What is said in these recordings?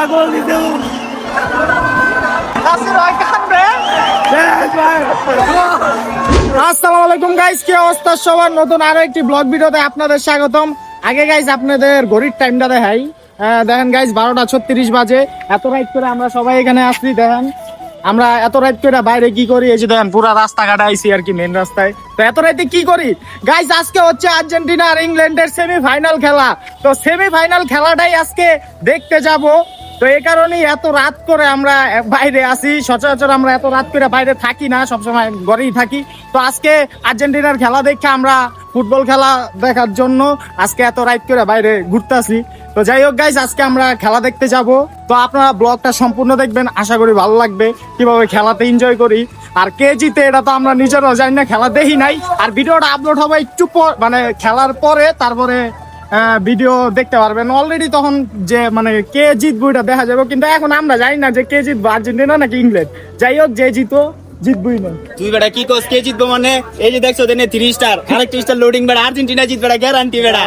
পাগল দিতে আসসালামু আলাইকুম গাইস, কি অবস্থা সবার? নতুন আরো একটি ব্লগ ভিডিওতে আপনাদের স্বাগতম। আগে গাইস আপনাদের ঘড়ির টাইমটা দেখাই। দেখেন গাইস 12:36 বাজে। এত রাত করে আমরা সবাই এখানে আসছি। দেখেন আমরা এত রাত করে বাইরে কি করি, এই যে দেখেন পুরা রাস্তাঘাট আইছি আর কি, মেন রাস্তায়। তো এত রাতে কি করি গাইস? আজকে হচ্ছে আর্জেন্টিনা আর ইংল্যান্ডের সেমিফাইনাল খেলা। তো সেমিফাইনাল খেলাটাই আজকে দেখতে যাব। তো এই কারণেই এত রাত করে আমরা বাইরে আসি। সচরাচর আমরা এত রাত করে বাইরে থাকি না, সবসময় ঘরেই থাকি। তো আজকে আর্জেন্টিনার খেলা দেখে আমরা ফুটবল খেলা দেখার জন্য আজকে এত রাত করে বাইরে ঘুরতে আসি। তো যাই হোক গাইস, আজকে আমরা খেলা দেখতে যাব। তো আপনারা ব্লগটা সম্পূর্ণ দেখবেন, আশা করি ভালো লাগবে কিভাবে খেলাতে এনজয় করি। আর কে জিতে এটা তো আমরা নিজেরাও জানি না, খেলা দেখি নাই। আর ভিডিওটা আপলোড হবে একটু মানে খেলার পরে, তারপরে ভিডিও দেখতে পারবেন। অলরেডি তখন যে মানে কে জিতবো এটা দেখা যাবে, কিন্তু এখন আমরা জানি না যে কে জিতবো, আর্জেন্টিনা নাকি ইংল্যান্ড। যাই হোক, যে জিতো জিতবই না। তুই বেটা কি কস কে জিতবো? মানে এই যে দেখছো দেনে 3 স্টার আরেকটা স্টার লোডিং বেটা, আর্জেন্টিনা জিতবে বেটা, গ্যারান্টি বেটা।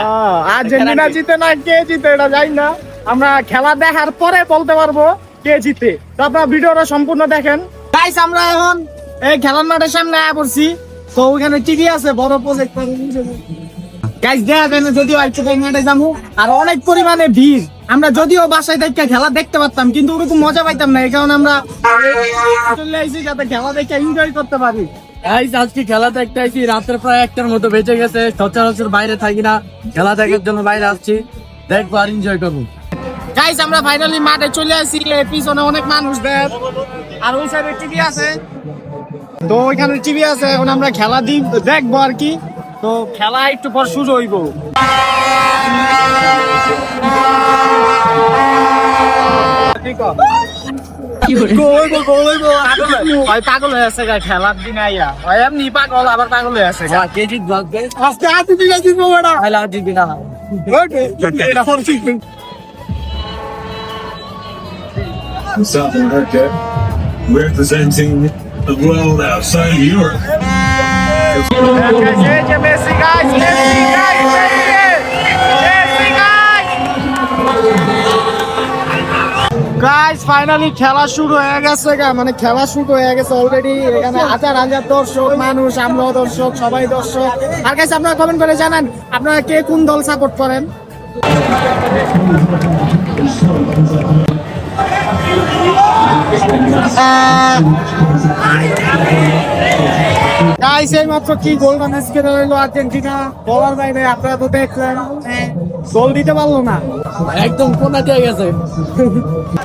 আর্জেন্টিনা জিতে না কে জিতে এটা জানি না, আমরা খেলা দেখার পরে বলতে পারবো কে জিতে। তো আপনারা ভিডিওটা সম্পূর্ণ দেখেন গাইস। আমরা এখন এই খেলার মাঠের সামনে আয়া পড়ছি। তো ওখানে টিভি আছে, বড় প্রজেক্টর গাইস। দেখা যায় না যদিও মাঠে যাবো, আর অনেক পরিমাণে ভিড়। আমরা যদিও বাসায় থেকে খেলা দেখতে পারতাম, কিন্তু ওরকম মজা পাইতাম না। এই কারণে আমরা চলে আইছি যাতে খেলা দেখে এনজয় করতে পারি। আজকে খেলা দেখতে আসছি, রাতের প্রায় 1টার মতো বেঁচে গেছে। সচরাচর বাইরে থাকি না, খেলা দেখার জন্য বাইরে আসছি, দেখবো আর এনজয় করবো। গাইস আমরা ফাইনালি মাঠে চলে আসছি। পিছনে অনেক মানুষ দেখ, আর ওই সাইডে টিভি আছে। তো ওইখানে টিভি আছে, এখন আমরা খেলা দেখবো আর কি। তো খেলা একটু পর শুরু হইব। পাগল হয়ে আছে খেলার দিন আইয়া, এমনি পাগল আবার পাগল হয়ে আছে। কে জিতবো আজকে? আজকে আর্জেন্টিনা জিতবো বেটা। তাহলে Argentina. South America, representing the world outside Europe. Guys finally খেলা শুরু হয়ে গেছে, মানে খেলা শুরু হয়ে গেছে অলরেডি। এখানে হাজার হাজার দর্শক মানুষ, আমরাও দর্শক, সবাই দর্শক। আর গাইস আপনারা কমেন্ট করে জানান আপনারা কে কোন দল সাপোর্ট করেন। গাইস এই মাত্র কি গোলটা মিস করে হইলো আর্জেন্টিনা। বলার বাইরে, আপনারা তো দেখলেন গোল দিতে পারলো না, একদম কোনা দিয়ে গেছে।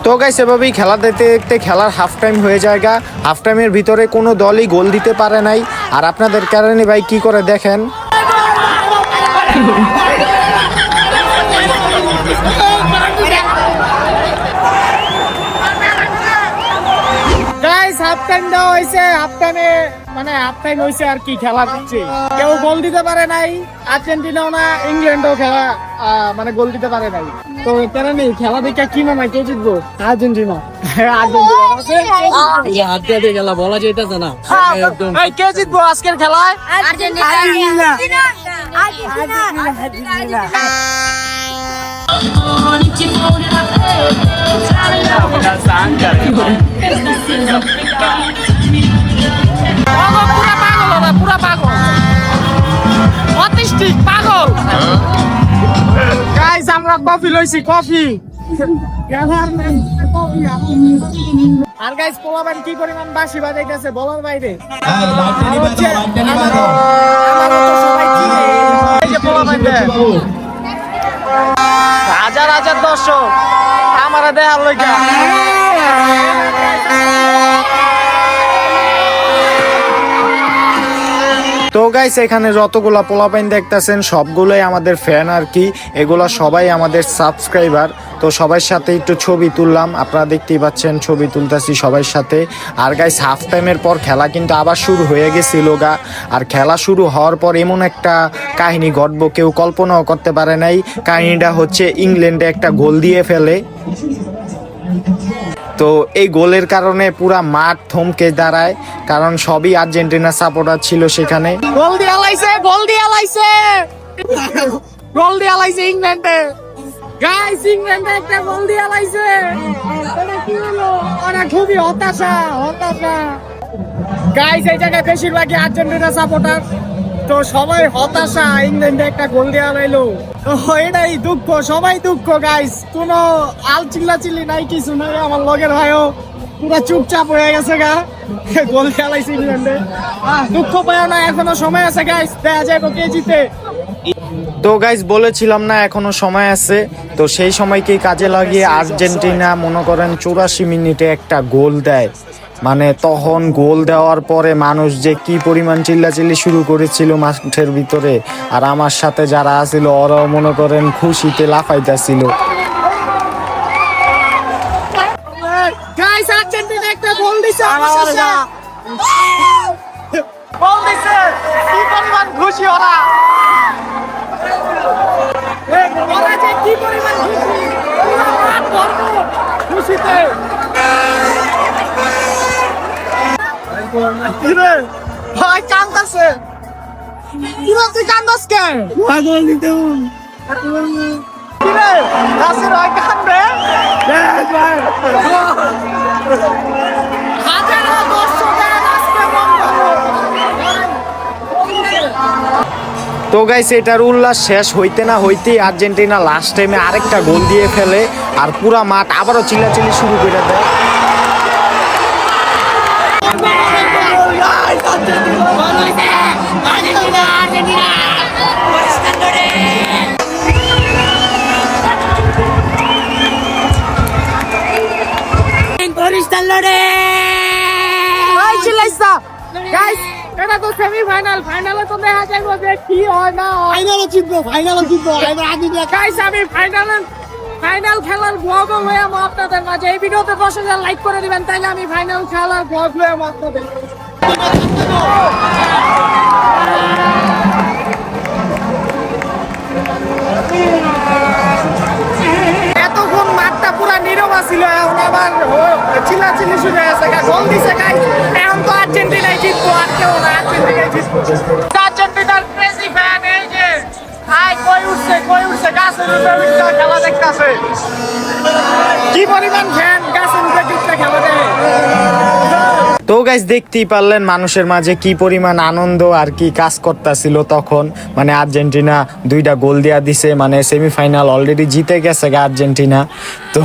তো গাইস এভাবেই খেলা দেখতে দেখতে খেলার হাফ টাইম হয়ে যায়। হাফ টাইমের ভিতরে কোনো দলই গোল দিতে পারে নাই। আর আপনাদের কারণে ভাই কি করে দেখেন, গাইস হাফ টাইম দেওয়া হয়েছে। হাফ টাইমে মানে হাফ টাইম হয়েছে আর কি, খেলা দিচ্ছে, কেউ গোল দিতে পারে নাই। আর্জেন্টিনাও না ইংল্যান্ডও খেলা মানে গোল দিতে পারে নাই। তো তারা নেই খেলা দেখে কি মনে হয় কে জিতবো? আর্জেন্টিনা। আর্জেন্টিনা খেলা বলা যেতেছে না একদম। কে জিতবো আজকের খেলায়? পুরা পাগল অটিস্টিক পাগল। গাইস আমরা কফি লইছি, কফি। আর গাইস পোলাবান কি পরিমাণ বাঁশি বাজাইতেছে বলার বাইরে। হাজার হাজার দর্শক আমারা দেখার লইগা। তো গাইস এখানে যতগুলা পোলাপাইন দেখতেছেন সবগুলোই আমাদের ফ্যান আর কি, এগুলা সবাই আমাদের সাবস্ক্রাইবার। তো সবার সাথে একটু ছবি তুললাম, আপনারা দেখতেই পাচ্ছেন ছবি তুলতেছি সবার সাথে। আর গাইস হাফ টাইমের পর খেলা কিন্তু আবার শুরু হয়ে গেছিল গা। আর খেলা শুরু হওয়ার পর এমন একটা কাহিনী ঘটবো কেউ কল্পনাও করতে পারে নাই। কাহিনীটা হচ্ছে ইংল্যান্ডে একটা গোল দিয়ে ফেলে। তো এই গোলের কারণে পুরা মাঠ থমকে দাঁড়ায়, কারণ সবই আর্জেন্টিনা সাপোর্টার ছিল সেখানে। গোল দিয়ে আলাইছে, গোল দিয়ে আলাইছে, গোল দিয়ে আলাইছে ইংল্যান্ডে। গাইস ইংল্যান্ডে একটা গোল দিয়ে লাইছে, এটা কি হলো? ওরা খুবই হতাশা। গাইস এই জায়গায় বেশিরভাগই আর্জেন্টিনা সাপোর্টার, তো সবাই হতাশা, ইংল্যান্ডে একটা গোল দেওয়া লাইলো। তো এটাই দুঃখ, সবাই দুঃখ গাইস, কোনো আল চিল্লাচিল্লি নাই, কিছু নাই। আমার লগের ভাইও পুরো চুপচাপ হয়ে গেছে গা, গোল খেলাইছে ইংল্যান্ডে। দুঃখ পায় না, এখনো সময় আছে গাইস, দেখা যায় কে জিতে। তো গাইজ বলেছিলাম না এখনো সময় আছে, তো সেই সময়কে কাজে লাগিয়ে আর্জেন্টিনা মনে করেন 84 মিনিটে একটা গোল দেয়। মানে তখন গোল দেওয়ার পরে মানুষ যে কি পরিমাণ চিল্লাচিল্লি শুরু করেছিল মাঠের ভিতরে, আর আমার সাথে যারা আছিল ওরাও মনে করেন খুশিতে লাফাইতেছিল। গাইস আর্জেন্টিনা একটা গোল দিছে অবশেষে, গোল দিছে, কি পরিমাণ খুশি ওরা, ওরা যে কি পরিমাণ খুশি, পুরো মাঠ ভরপুর খুশিতে। কিরে ভাই কান্দাছে, কিরে তুই কান্দাস কেন? পাগল দিতে কিরে নাসির ভাই কান্দে, হাজারো দর্শকের আজকে মন ভালো। তো গাইস এটার উল্লাস শেষ হইতে না হইতেই আর্জেন্টিনা লাস্ট টাইমে আরেকটা গোল দিয়ে ফেলে, আর পুরা মাঠ আবারও চিল্লাচিল্লি শুরু করে দেয়। গাইস এটা তো সেমিফাইনাল, ফাইনালে তো দেখা যাবে যে কি হয় না হয়। ফাইনালও জিতবো এবার আগে গাইস আমি ফাইনাল খেলার ব্লগ হয়ে আমি আপনাদের মাঝে এই ভিডিওতে 10,000 লাইক করে দিবেন, তাইলে আমি ফাইনাল খেলার ব্লগ হয়ে আমি আপনাদের এতক্ষণ মাঠটা পুরা নীরব ছিল, এখন আবার চিল্লাচিল্লি শুরু হয়েছে, গোল দিছে গাইস। এখন তো আর্জেন্টিনাই জিতবো, আর কেউ না, আর্জেন্টিনাই জিতবো। আর্জেন্টিনার ক্রেজি ফ্যান এই যে হাই কই উঠছে গাছের উপরে উঠছে খেলা দেখতাছে, কি পরিমাণ ফ্যান গাছের উপরে উঠছে খেলা দেখে। তো গাইজ দেখতেই পারলেন মানুষের মাঝে কি পরিমাণ আনন্দ আর কি কাজ করতেছিল তখন। মানে আর্জেন্টিনা 2টা গোল দেওয়া দিছে, মানে সেমিফাইনাল অলরেডি জিতে গেছে আর্জেন্টিনা, তো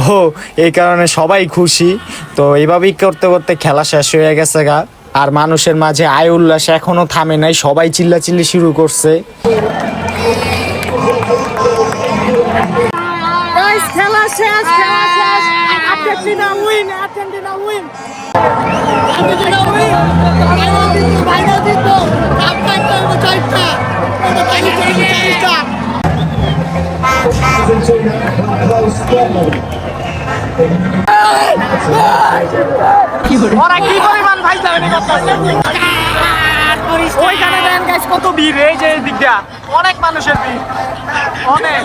এই কারণে সবাই খুশি। তো এইভাবেই করতে করতে খেলা শেষ হয়ে গেছে গা, আর মানুষের মাঝে আয় উল্লাস এখনো থামে নাই, সবাই চিল্লাচিল্লি শুরু করছে। গাইস খেলা শেষ, Argentina win, Argentina win. Final জিতবো, কাপ পাইতে হবে 4টা, এটা পাইতে হবে 4টা। ওরা কি পরিমাণ ভাইজানি করতেছে, ওইখানে দেখেন গাইস কত ভিড়, এই যে দিকটা অনেক মানুষের ভিড়, অনেক।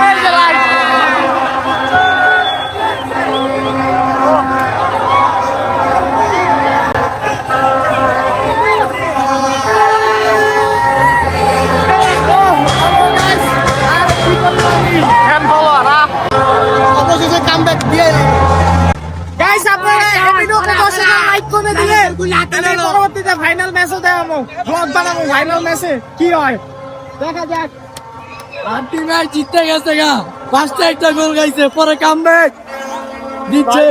এই যে লাইট, গাইস আপনারা এই ভিডিওতে 10,000 লাইক করে দিলে আমি পরবর্তীতে ফাইনাল ম্যাচও দেখাবো, ব্লগ বানাবো ফাইনাল ম্যাচে কি হয় দেখা যাক। আর্জেন্টিনা জিতে গেছে গা, 5টা একটা গোল গাইছে, পরে কামব্যাক দিচ্ছে।